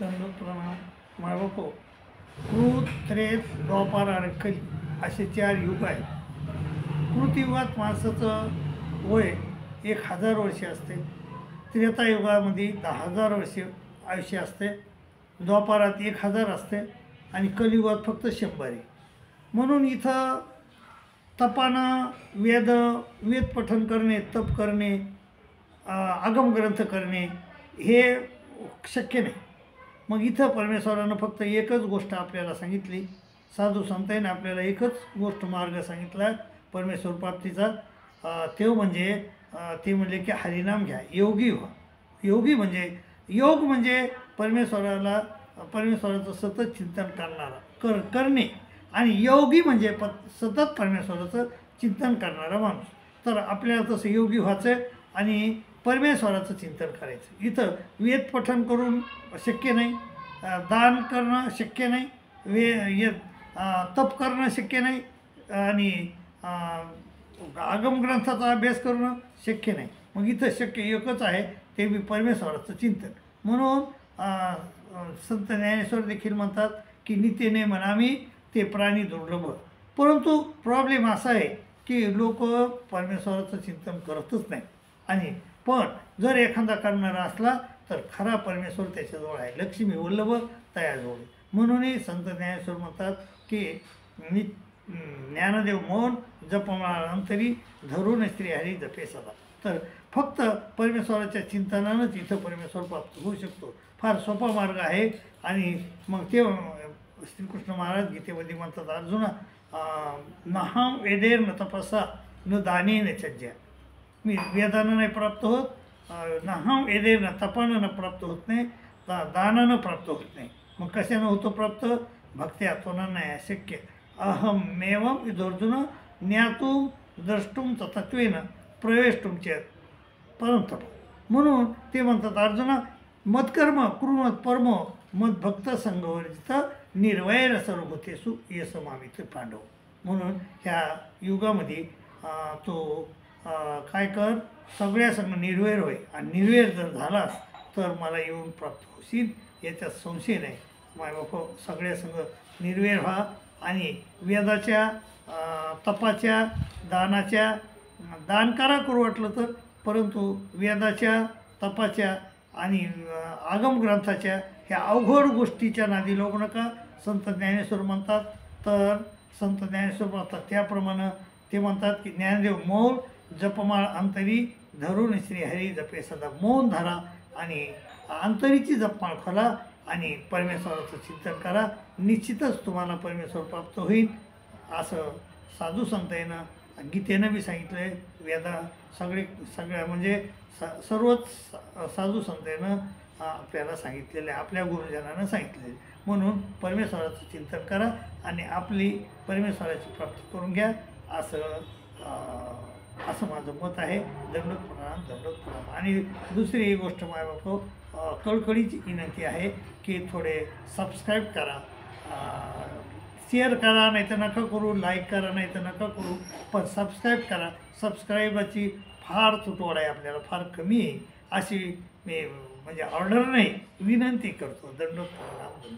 दंडोत प्रणाम मायबापो. कृत, त्रेत, द्वापार आणि कली असे 4 युग आहेत. कृतयुगात माणसाचं वय 1000 वर्षे असते. त्रेतायुगामध्ये 10,000 वर्षे आयुष्य असते. द्वापारात 1000 असते आणि कलियुगात फक्त 100 आहे. म्हणून इथं तपानं वेद पठन करणे, तप करणे, आगमग्रंथ करणे हे शक्य नाही. मग इथं परमेश्वरानं फक्त एकच गोष्ट आपल्याला सांगितली. साधू संतांनी आपल्याला एकच गोष्ट मार्ग सांगितला परमेश्वर प्राप्तीचा. ते म्हणजे ते म्हणले की हरिनाम घ्या, योगी व्हा. योगी म्हणजे योग म्हणजे परमेश्वराचं सतत चिंतन करणारा करणे आणि योगी म्हणजे सतत परमेश्वराचं चिंतन करणारा माणूस. तर आपल्याला तसं योगी व्हायचं आणि परमेश्वराचं चिंतन करायचं. इथं वेद पठन करून शक्य नाही, दान करणं शक्य नाही, तप करणं शक्य नाही आणि आगमग्रंथाचा अभ्यास करणं शक्य नाही. मग इथं शक्य एकच आहे, ते बी परमेश्वराचं चिंतन. म्हणून संत ज्ञानेश्वर देखील म्हणतात की नित्यने म्हणामी ते प्राणी दुर्लभ. परंतु प्रॉब्लेम असा आहे की लोक परमेश्वराचं चिंतन करतच नाही. आणि पण जर एखादा करणारा असला तर खरा परमेश्वर त्याच्याजवळ आहे. लक्ष्मी वल्लभ तयाजवळ. म्हणूनही संत ज्ञानेश्वर म्हणतात की ज्ञानदेव मौन जपमाळ अंतरी धरून श्रीहरी जपे सदा. तर फक्त परमेश्वराच्या चिंतनानंच इथं परमेश्वर प्राप्त होऊ शकतो. फार सोपा मार्ग आहे. आणि मग ते श्रीकृष्ण महाराज गीतेमध्ये म्हणतात, अर्जुना नहं वेदेर न तपसा न दाने न चज्या. मी वेदानं नाही प्राप्त होत, नहं वेदेर न तपानं प्राप्त होत नाही, दानानं प्राप्त होत नाही. मग कशानं होतो प्राप्त? भक्त्या त्वनं नाही अशक्य. अहमेवं विदोर्जुन ज्ञातुं द्रष्टुं तत्त्वेन प्रवेष्टुं च परंतप. म्हणून ते म्हणतात, अर्जुना मत्कर्म कुर्वत परमो मद्भक्त संगवर्जित निर्वैर सर्वभूतेषु येस मामित पांडव. म्हणून ह्या युगामध्ये तो काय कर, सगळ्या संग निर्वैर होय. आणि निर्वैर जर झालास तर मला येऊन प्राप्त होशील, याच्यात संशय नाही. मायबाप सगळ्या संग निर्वैर व्हा आणि वेदाच्या, तपाच्या, दानाच्या, दान करा करू वाटलं तर, परंतु वेदाच्या, तपाच्या आणि आगमग्रंथाच्या ह्या अवघड गोष्टीच्या नादी लागू नका. संत ज्ञानेश्वर म्हणतात. तर संत ज्ञानेश्वर म्हणतात त्याप्रमाणे ते म्हणतात की ज्ञानदेव मौन जपमाळ अंतरी धरून श्रीहरी जपे सदा. मौन धरा आणि अंतरीची जपमाळ खोला आणि परमेश्वराचं चिंतन करा. निश्चितच तुम्हाला परमेश्वर प्राप्त होईल. असं साधू संतांना गीतेनं बी सांगितलं आहे. सगळ्या म्हणजे सर्वच साधू संतांना आपल्याला सांगितलेलं आहे, आपल्या गुरुजनानं सांगितलेलं आहे. म्हणून परमेश्वराचं चिंतन करा आणि आपली परमेश्वराची प्राप्ती करून घ्या. असं माझं मत आहे. दंडोत प्रणाम. आणि दुसरी एक गोष्ट मायबाप, कळकळीची विनंती आहे की थोडे सबस्क्राईब करा, शेअर करा नाही तर नका करू, लाईक करा नाही तर नका करू, पण सबस्क्राईब करा. सबस्क्राईबाची फार तुटवड आहे, आपल्याला फार कमी आहे. अशी मी म्हणजे ऑर्डर नाही, विनंती करतो. दंडोत प्रणाम.